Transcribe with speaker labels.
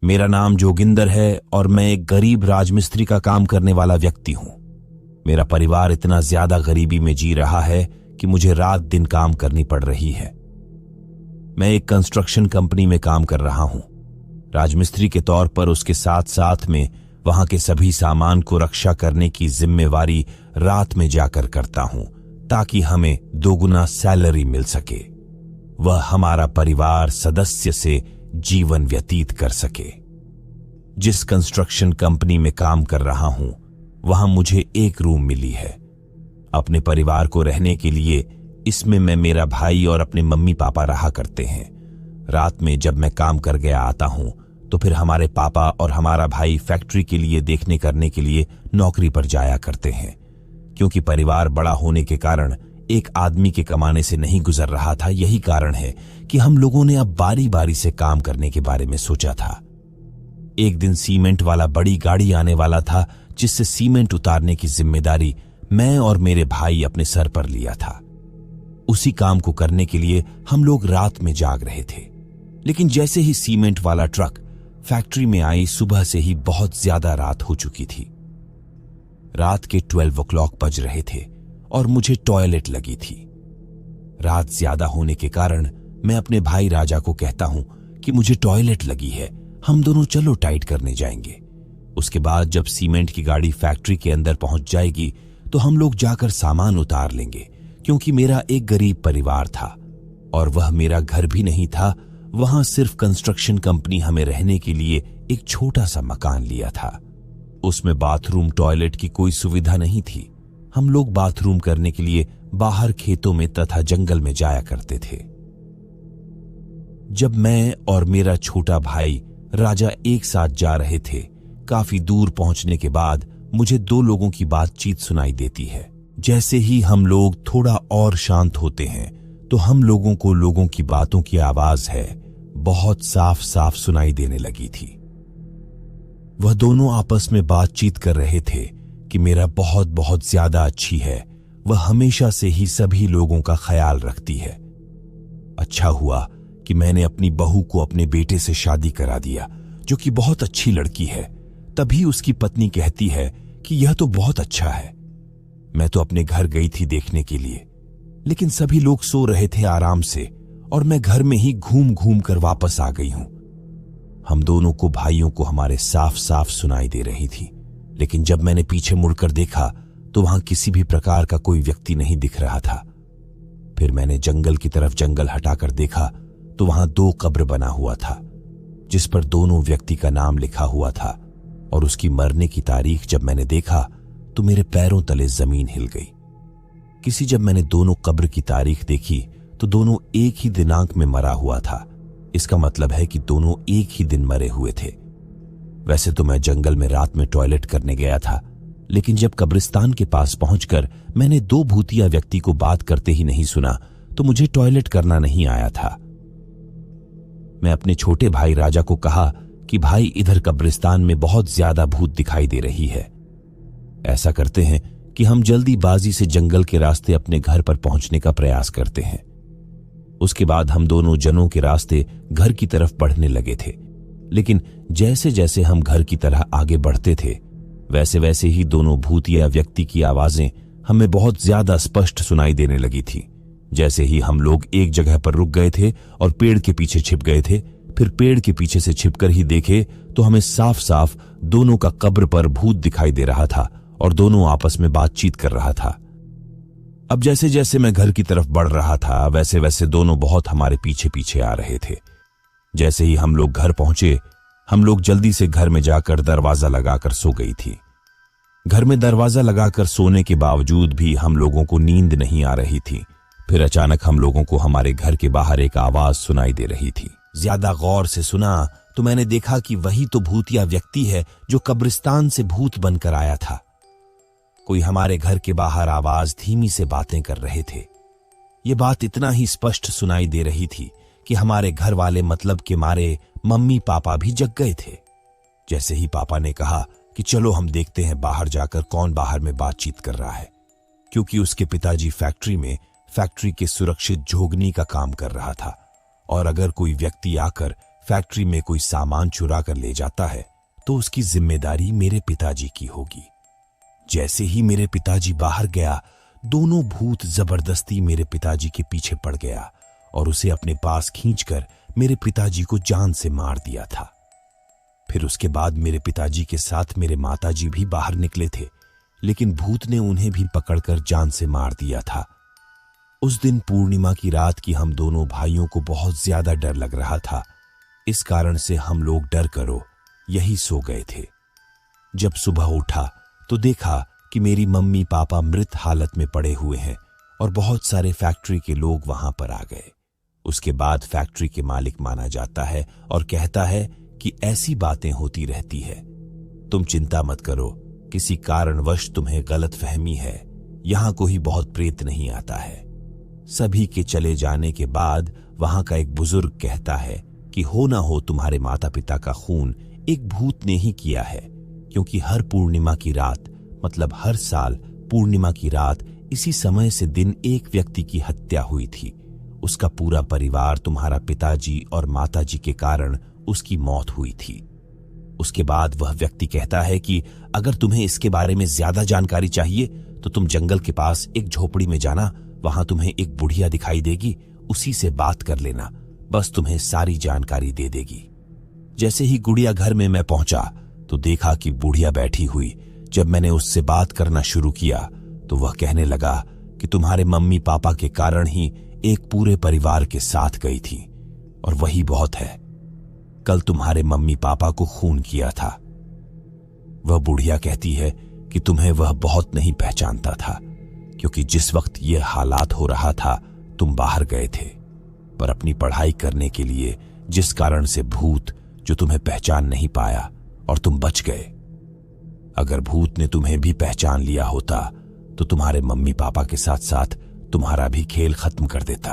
Speaker 1: मेरा नाम जोगिंदर है और मैं एक गरीब राजमिस्त्री का काम करने वाला व्यक्ति हूं। मेरा परिवार इतना ज्यादा गरीबी में जी रहा है कि मुझे रात दिन काम करनी पड़ रही है। मैं एक कंस्ट्रक्शन कंपनी में काम कर रहा हूं, राजमिस्त्री के तौर पर। उसके साथ साथ में वहां के सभी सामान को रक्षा करने की जिम्मेवारी रात में जाकर करता हूं, ताकि हमें दोगुना सैलरी मिल सके, वह हमारा परिवार सदस्य से जीवन व्यतीत कर सके। जिस कंस्ट्रक्शन कंपनी में काम कर रहा हूं, वहां मुझे एक रूम मिली है अपने परिवार को रहने के लिए। इसमें मैं, मेरा भाई और अपने मम्मी पापा रहा करते हैं। रात में जब मैं काम कर गया आता हूं, तो फिर हमारे पापा और हमारा भाई फैक्ट्री के लिए देखने करने के लिए नौकरी पर जाया करते हैं। क्योंकि परिवार बड़ा होने के कारण एक आदमी के कमाने से नहीं गुजर रहा था, यही कारण है कि हम लोगों ने अब बारी बारी से काम करने के बारे में सोचा था। एक दिन सीमेंट वाला बड़ी गाड़ी आने वाला था, जिससे सीमेंट उतारने की जिम्मेदारी मैं और मेरे भाई अपने सर पर लिया था। उसी काम को करने के लिए हम लोग रात में जाग रहे थे। लेकिन जैसे ही सीमेंट वाला ट्रक फैक्ट्री में आई, सुबह से ही बहुत ज्यादा रात हो चुकी थी। रात के 12 o'clock बज रहे थे और मुझे टॉयलेट लगी थी। रात ज्यादा होने के कारण मैं अपने भाई राजा को कहता हूं कि मुझे टॉयलेट लगी है, हम दोनों चलो टाइट करने जाएंगे। उसके बाद जब सीमेंट की गाड़ी फैक्ट्री के अंदर पहुंच जाएगी तो हम लोग जाकर सामान उतार लेंगे। क्योंकि मेरा एक गरीब परिवार था और वह मेरा घर भी नहीं था। वहां सिर्फ कंस्ट्रक्शन कंपनी हमें रहने के लिए एक छोटा सा मकान लिया था। उसमें बाथरूम टॉयलेट की कोई सुविधा नहीं थी। हम लोग बाथरूम करने के लिए बाहर खेतों में तथा जंगल में जाया करते थे। जब मैं और मेरा छोटा भाई राजा एक साथ जा रहे थे, काफी दूर पहुंचने के बाद मुझे 2 लोगों की बातचीत सुनाई देती है। जैसे ही हम लोग थोड़ा और शांत होते हैं, तो हम लोगों को लोगों की बातों की आवाज है बहुत साफ साफ सुनाई देने लगी थी। वह दोनों आपस में बातचीत कर रहे थे कि मेरा बहुत बहुत ज्यादा अच्छी है, वह हमेशा से ही सभी लोगों का ख्याल रखती है। अच्छा हुआ कि मैंने अपनी बहू को अपने बेटे से शादी करा दिया, जो कि बहुत अच्छी लड़की है। तभी उसकी पत्नी कहती है कि यह तो बहुत अच्छा है। मैं तो अपने घर गई थी देखने के लिए, लेकिन सभी लोग सो रहे थे आराम से और मैं घर में ही घूम घूम कर वापस आ गई हूं। हम दोनों को, भाइयों को, हमारे साफ साफ सुनाई दे रही थी। लेकिन जब मैंने पीछे मुड़कर देखा तो वहां किसी भी प्रकार का कोई व्यक्ति नहीं दिख रहा था। फिर मैंने जंगल की तरफ जंगल हटाकर देखा तो वहां 2 कब्र बना हुआ था, जिस पर दोनों व्यक्ति का नाम लिखा हुआ था। और उसकी मरने की तारीख जब मैंने देखा तो मेरे पैरों तले जमीन हिल गई। जब मैंने दोनों कब्र की तारीख देखी तो दोनों एक ही दिनांक में मरा हुआ था। इसका मतलब है कि दोनों एक ही दिन मरे हुए थे। वैसे तो मैं जंगल में रात में टॉयलेट करने गया था, लेकिन जब कब्रिस्तान के पास पहुंचकर मैंने 2 भूतिया व्यक्ति को बात करते ही नहीं सुना, तो मुझे टॉयलेट करना नहीं आया था। मैं अपने छोटे भाई राजा को कहा कि भाई, इधर कब्रिस्तान में बहुत ज्यादा भूत दिखाई दे रही है। ऐसा करते हैं कि हम जल्दीबाजी से जंगल के रास्ते अपने घर पर पहुंचने का प्रयास करते हैं। उसके बाद हम दोनों जनों के रास्ते घर की तरफ बढ़ने लगे थे। लेकिन जैसे जैसे हम घर की तरह आगे बढ़ते थे, वैसे वैसे ही दोनों भूतिया व्यक्ति की आवाजें हमें बहुत ज्यादा स्पष्ट सुनाई देने लगी थी। जैसे ही हम लोग एक जगह पर रुक गए थे और पेड़ के पीछे छिप गए थे, फिर पेड़ के पीछे से छिपकर ही देखे तो हमें साफ साफ दोनों का कब्र पर भूत दिखाई दे रहा था और दोनों आपस में बातचीत कर रहा था। अब जैसे जैसे मैं घर की तरफ बढ़ रहा था, वैसे वैसे दोनों बहुत हमारे पीछे पीछे आ रहे थे। जैसे ही हम लोग घर पहुंचे, हम लोग जल्दी से घर में जाकर दरवाजा लगाकर सो गई थी। घर में दरवाजा लगाकर सोने के बावजूद भी हम लोगों को नींद नहीं आ रही थी। फिर अचानक हम लोगों को हमारे घर के बाहर एक आवाज सुनाई दे रही थी। ज्यादा गौर से सुना तो मैंने देखा कि वही तो भूतिया व्यक्ति है जो कब्रिस्तान से भूत बनकर आया था। कोई हमारे घर के बाहर आवाज धीमी से बातें कर रहे थे। ये बात इतना ही स्पष्ट सुनाई दे रही थी कि हमारे घर वाले, मतलब के मारे मम्मी पापा भी जग गए थे। जैसे ही पापा ने कहा कि चलो हम देखते हैं बाहर जाकर कौन बाहर में बातचीत कर रहा है, क्योंकि उसके पिताजी फैक्ट्री के सुरक्षित झोगनी का काम कर रहा था और अगर कोई व्यक्ति आकर फैक्ट्री में कोई सामान चुरा कर ले जाता है तो उसकी जिम्मेदारी मेरे पिताजी की होगी। जैसे ही मेरे पिताजी बाहर गया, दोनों भूत जबरदस्ती मेरे पिताजी के पीछे पड़ गया और उसे अपने पास खींचकर मेरे पिताजी को जान से मार दिया था। फिर उसके बाद मेरे पिताजी के साथ मेरे माताजी भी बाहर निकले थे, लेकिन भूत ने उन्हें भी पकड़कर जान से मार दिया था। उस दिन पूर्णिमा की रात की हम दोनों भाइयों को बहुत ज्यादा डर लग रहा था। इस कारण से हम लोग डर करो यही सो गए थे। जब सुबह उठा तो देखा कि मेरी मम्मी पापा मृत हालत में पड़े हुए हैं और बहुत सारे फैक्ट्री के लोग वहां पर आ गए। उसके बाद फैक्ट्री के मालिक माना जाता है और कहता है कि ऐसी बातें होती रहती है, तुम चिंता मत करो, किसी कारणवश तुम्हें गलतफहमी है, यहां कोई बहुत प्रेत नहीं आता है। सभी के चले जाने के बाद वहां का एक बुजुर्ग कहता है कि हो ना हो तुम्हारे माता पिता का खून एक भूत ने ही किया है, क्योंकि हर पूर्णिमा की रात, मतलब हर साल पूर्णिमा की रात इसी समय से दिन एक व्यक्ति की हत्या हुई थी। उसका पूरा परिवार तुम्हारा पिताजी और माताजी के कारण उसकी मौत हुई थी। उसके बाद वह व्यक्ति कहता है कि अगर तुम्हें इसके बारे में ज्यादा जानकारी चाहिए तो तुम जंगल के पास एक झोपड़ी में जाना, वहां तुम्हें एक बुढ़िया दिखाई देगी, उसी से बात कर लेना, बस तुम्हें सारी जानकारी दे देगी। जैसे ही गुड़िया घर में मैं पहुंचा तो देखा कि बुढ़िया बैठी हुई। जब मैंने उससे बात करना शुरू किया तो वह कहने लगा कि तुम्हारे मम्मी पापा के कारण ही एक पूरे परिवार के साथ गई थी और वही बहुत है। कल तुम्हारे मम्मी पापा को खून किया था। वह बुढ़िया कहती है कि तुम्हें वह बहुत नहीं पहचानता था, क्योंकि जिस वक्त यह हालात हो रहा था तुम बाहर गए थे, पर अपनी पढ़ाई करने के लिए, जिस कारण से भूत जो तुम्हें पहचान नहीं पाया और तुम बच गए। अगर भूत ने तुम्हें भी पहचान लिया होता तो तुम्हारे मम्मी पापा के साथ साथ तुम्हारा भी खेल खत्म कर देता।